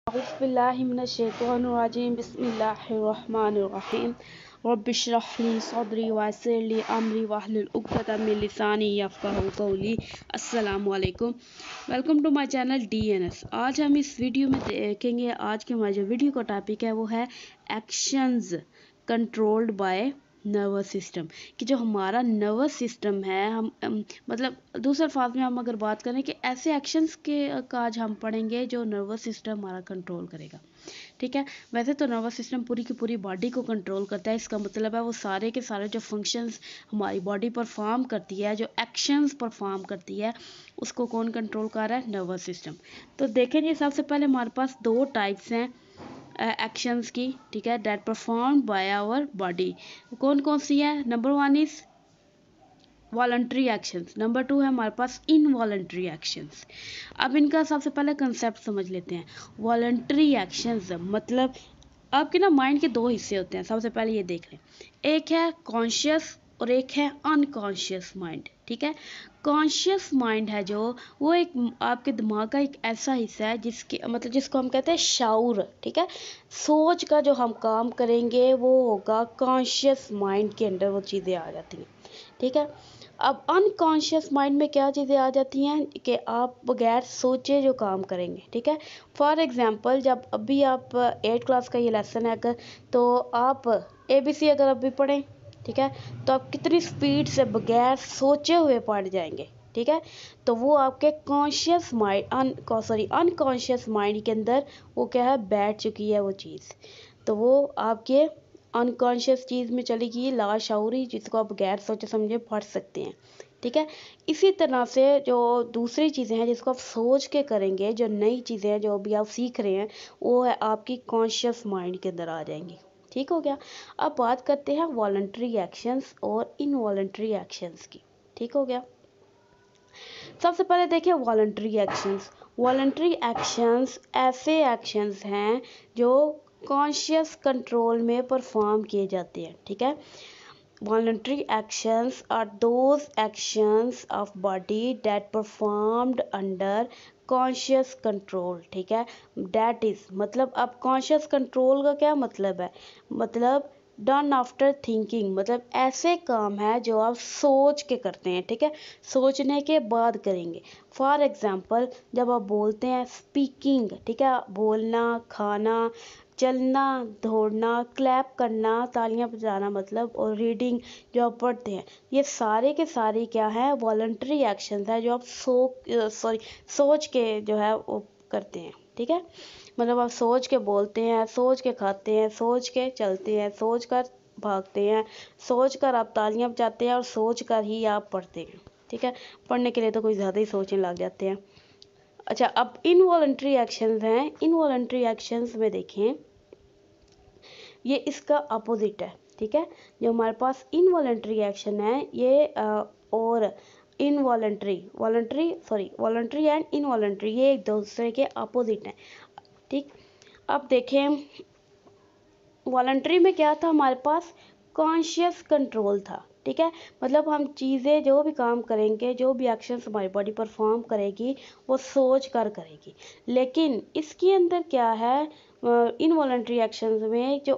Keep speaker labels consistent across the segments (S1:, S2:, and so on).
S1: औज़ुबिल्लाहिमिनश्शैतानिर्रजीम बिस्मिल्लाहिर्रहमानिर्रहीम रब्बि इश्रह ली सदरी वयस्सिर ली अमरी वहलुल उक़दतम मिन लिसानी यफ़क़हू क़ौली। अस्सलामु अलैकुम, welcome to my channel DNS। आज हम इस वीडियो में देखेंगे, आज के हमारे जो वीडियो का टॉपिक है वो है actions controlled by nervous system. कि जो हमारा नर्वस सिस्टम है, हम मतलब दूसरे अल्फाज में हम अगर बात करें कि ऐसे एक्शंस के का आज हम पढ़ेंगे जो नर्वस सिस्टम हमारा कंट्रोल करेगा। ठीक है, वैसे तो नर्वस सिस्टम पूरी की पूरी बॉडी को कंट्रोल करता है। इसका मतलब है वो सारे के सारे जो फंक्शंस हमारी बॉडी परफॉर्म करती है, जो एक्शंस परफॉर्म करती है, उसको कौन कंट्रोल कर रहा है? Nervous system. तो देखें जी, सबसे पहले हमारे पास दो टाइप्स हैं एक्शंस की, ठीक है, that perform by our body. कौन कौन सी है? Number 1 is voluntary actions, number 2 है हमारे पास इनवॉलंटरी एक्शंस। अब इनका सबसे पहले कंसेप्ट समझ लेते हैं। वॉलंटरी एक्शंस मतलब आपके ना माइंड के दो हिस्से होते हैं। सबसे पहले ये देख लें, एक है कॉन्शियस और एक है अनकॉन्शियस माइंड। ठीक है, कॉन्शियस माइंड है जो, वो एक आपके दिमाग का एक ऐसा हिस्सा है जिसके मतलब जिसको हम कहते हैं शाउर। ठीक है, सोच का जो हम काम करेंगे वो होगा कॉन्शियस माइंड के अंदर, वो चीज़ें आ जाती हैं। ठीक है, अब अनकॉन्शियस माइंड में क्या चीज़ें आ जाती हैं कि आप बगैर सोचे जो काम करेंगे। ठीक है, फॉर एग्जांपल जब अभी आप 8th क्लास का ये लेसन है अगर, तो आप ABC अगर अभी पढ़ें, ठीक है, तो आप कितनी स्पीड से बगैर सोचे हुए पढ़ जाएंगे। ठीक है, तो वो आपके कॉन्शियस माइंड अनकॉन्शियस माइंड के अंदर वो क्या है, बैठ चुकी है वो चीज़। तो वो आपके अनकॉन्शियस चीज़ में चली गई, लाशऊरी, जिसको आप गैर सोचे समझे पढ़ सकते हैं। ठीक है, इसी तरह से जो दूसरी चीज़ें हैं जिसको आप सोच के करेंगे, जो नई चीज़ें हैं जो अभी आप सीख रहे हैं, वो है आपकी कॉन्शियस माइंड के अंदर आ जाएंगी। ठीक हो गया। अब बात करते हैं वॉलंटरी एक्शंस और इनवॉलंटरी एक्शंस की। ठीक हो गया। सबसे पहले देखिए वॉलंटरी एक्शंस। वॉलंटरी एक्शंस ऐसे एक्शंस हैं जो कॉन्शियस कंट्रोल में परफॉर्म किए जाते हैं। ठीक है, voluntary actions are those actions of body that performed under conscious control। ठीक है, that is मतलब अब conscious control का क्या मतलब है? मतलब डन आफ्टर थिंकिंग, मतलब ऐसे काम है जो आप सोच के करते हैं। ठीक है, सोचने के बाद करेंगे। फॉर एग्जाम्पल जब आप बोलते हैं स्पीकिंग, ठीक है, बोलना, खाना, चलना, दौड़ना, क्लैप करना, तालियां बजाना मतलब, और रीडिंग जो आप पढ़ते हैं, ये सारे के सारे क्या है, वॉलंटरी एक्शंस है जो आप सोच के जो है वो करते हैं। ठीक है, मतलब आप सोच के बोलते हैं, सोच के खाते हैं, सोच के चलते हैं, सोच कर भागते हैं, सोच कर आप तालियां बजाते हैं और सोच कर ही आप पढ़ते हैं। ठीक है, पढ़ने के लिए तो कोई ज़्यादा ही सोचने लग जाते हैं। अच्छा, अब इनवॉलंटरी एक्शंस हैं। इनवॉलंटरी एक्शंस में देखें, ये इसका अपोजिट है। ठीक है, जो हमारे पास इनवॉलंटरी एक्शन है ये और वॉलंटरी एंड इनवॉलंटरी, ये एक दूसरे के अपोजिट हैं। ठीक, अब देखें वॉलंटरी में क्या था, हमारे पास कॉन्शियस कंट्रोल था। ठीक है, मतलब हम चीज़ें जो भी काम करेंगे, जो भी एक्शंस हमारी बॉडी परफॉर्म करेगी, वो सोच कर करेगी। लेकिन इसके अंदर क्या है, इनवॉलंटरी एक्शंस में जो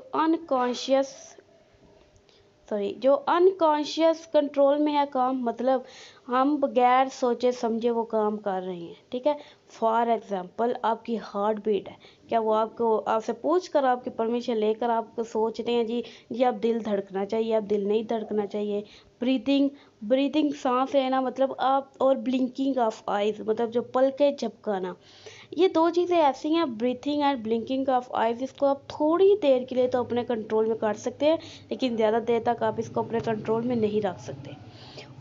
S1: अनकॉन्शियस कंट्रोल में है काम, मतलब हम बगैर सोचे समझे वो काम कर रहे हैं। ठीक है, फॉर एग्जांपल आपकी हार्ट बीट है, क्या वो आपको आपसे पूछ कर, आपकी परमिशन लेकर आपको सोच रहे हैं जी आप दिल धड़कना चाहिए, आप दिल नहीं धड़कना चाहिए। ब्रीदिंग सांस लेना मतलब आप, और ब्लिंकिंग ऑफ आइज मतलब जो पलकें झपकाना, ये दो चीज़ें ऐसी हैं, breathing and blinking of eyes, इसको आप थोड़ी देर के लिए तो अपने कंट्रोल में कर सकते हैं, लेकिन ज़्यादा देर तक आप इसको अपने कंट्रोल में नहीं रख सकते।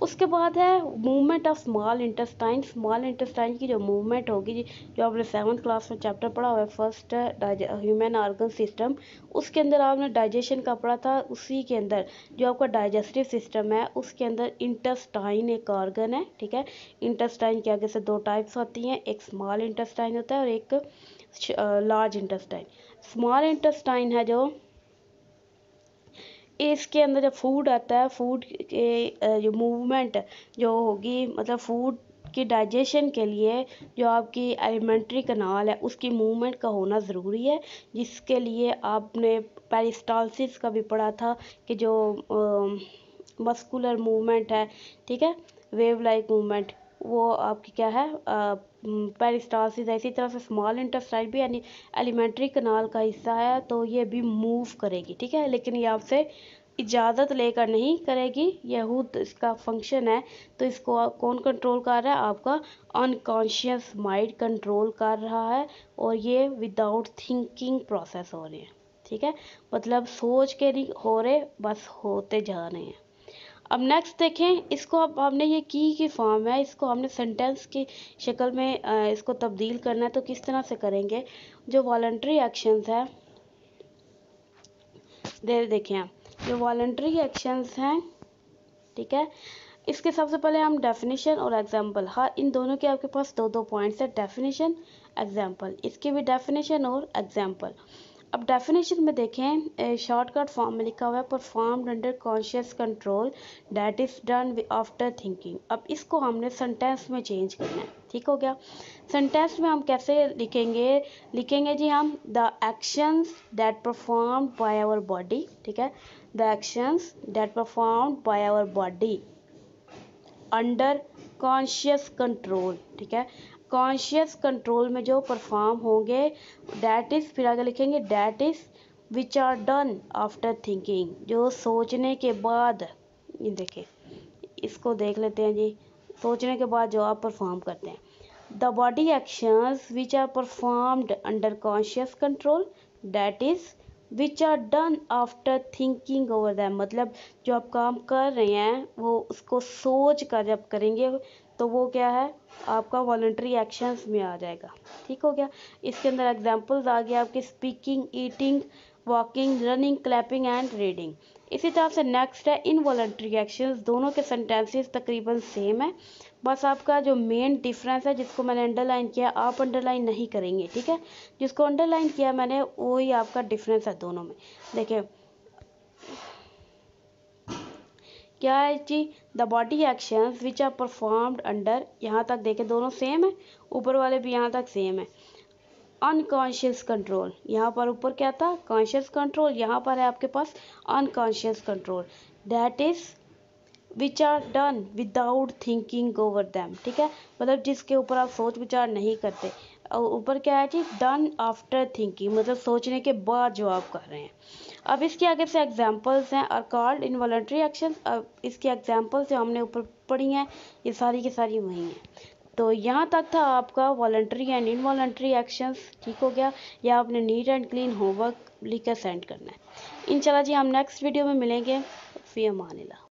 S1: उसके बाद है movement of small intestine. Small intestine की जो मूवमेंट होगी, जो आपने 7th क्लास में चैप्टर पढ़ा हुआ है, फर्स्ट ह्यूमन ऑर्गन सिस्टम, उसके अंदर आपने डाइजेशन का पढ़ा था। उसी के अंदर जो आपका डाइजेस्टिव सिस्टम है, उसके अंदर इंटेस्टाइन एक ऑर्गन है। ठीक है, इंटेस्टाइन के आगे से दो टाइप्स होती हैं, एक स्मॉल इंटेस्टाइन होता है और एक लार्ज इंटेस्टाइन। स्मॉल इंटेस्टाइन है जो, इसके अंदर जब फूड आता है, फूड के जो मूवमेंट जो होगी, मतलब फूड आपकी डाइजेशन के लिए जो आपकी एलिमेंट्री कनाल है उसकी मूवमेंट का होना ज़रूरी है, जिसके लिए आपने पेरिस्टालसिस का भी पढ़ा था कि जो मस्कुलर मूवमेंट है, ठीक है, वेव लाइक मूवमेंट, वो आपकी क्या है, पेरिस्टालसिस है। इसी तरह से स्मॉल इंटेस्टाइन भी यानी एलिमेंट्री कनाल का हिस्सा है, तो ये भी मूव करेगी, ठीक है, लेकिन ये आपसे इजाज़त लेकर नहीं करेगी, यह खुद इसका फंक्शन है। तो इसको कौन कंट्रोल कर रहा है? आपका अनकॉन्शियस माइंड कंट्रोल कर रहा है, और ये विदाउट थिंकिंग प्रोसेस हो रहे हैं, ठीक है, मतलब सोच के नहीं हो रहे, बस होते जा रहे हैं। अब नेक्स्ट देखें, इसको अब हमने ये की फॉर्म है, इसको हमने सेंटेंस की शक्ल में इसको तब्दील करना है, तो किस तरह से करेंगे? जो वॉलंटरी एक्शंस है, देखें आप, जो वॉलंटरी एक्शंस हैं, ठीक है, इसके सबसे पहले हम डेफिनेशन और एग्जाम्पल, हर इन दोनों के आपके पास दो दो पॉइंट्स है, डेफिनेशन एग्जाम्पल, इसकी भी डेफिनेशन और एग्जाम्पल। अब डेफिनेशन में देखें, शॉर्टकट फॉर्म में लिखा हुआ है performed under conscious control that is done after thinking. अब इसको हमने सेंटेंस में चेंज करना है, ठीक हो गया। सेंटेंस में हम कैसे लिखेंगे जी हम, the actions that performed by our body, ठीक है, the actions that performed by our body under conscious control, ठीक है, कॉन्शियस कंट्रोल में जो परफॉर्म होंगे, डैट इज़, फिर आगे लिखेंगे that is which are done after thinking, जो सोचने के बाद, ये देखें, इसको देख लेते हैं जी, सोचने के बाद जो आप परफॉर्म करते हैं। The body actions which are performed under conscious control that is which are done after thinking over them, मतलब जो आप काम कर रहे हैं वो उसको सोच कर जब करेंगे तो वो क्या है, आपका वॉलंटरी एक्शंस में आ जाएगा, ठीक हो गया। इसके अंदर एग्जांपल्स आ गया आपके speaking, eating, walking, running, clapping and reading. इसी तरह से नेक्स्ट है इनवॉलंटरी एक्शंस, दोनों के सेंटेंसेस तकरीबन सेम है, बस आपका जो मेन डिफरेंस है जिसको मैंने अंडरलाइन किया, आप अंडरलाइन नहीं करेंगे, ठीक है, जिसको अंडरलाइन किया मैंने वही आपका डिफरेंस है दोनों में। देखिए क्या है जी, the body actions which are performed under, यहाँ तक देखें दोनों सेम है, ऊपर वाले भी यहाँ तक सेम है। अनकॉन्शियस कंट्रोल, यहाँ पर ऊपर क्या था, कॉन्शियस कंट्रोल, यहाँ पर है आपके पास unconscious control, that is which are done without thinking over them, ठीक है, मतलब जिसके ऊपर आप सोच विचार नहीं करते। और ऊपर क्या है जी, डन आफ्टर थिंकिंग, मतलब सोचने के बाद जो आप कर रहे हैं। अब इसके आगे से एग्जांपल्स हैं, आर कॉल्ड इनवॉलंटरी एक्शन। अब इसके एग्जांपल्स जो हमने ऊपर पढ़ी हैं ये सारी की सारी वही हैं। तो यहाँ तक था आपका वॉलंटरी एंड इनवॉलंटरी एक्शंस, ठीक हो गया। या आपने नीट एंड क्लीन होमवर्क लिख कर सेंड करना है। इंशाल्लाह जी हम नेक्स्ट वीडियो में मिलेंगे। फ़ी अमानिल्लाह।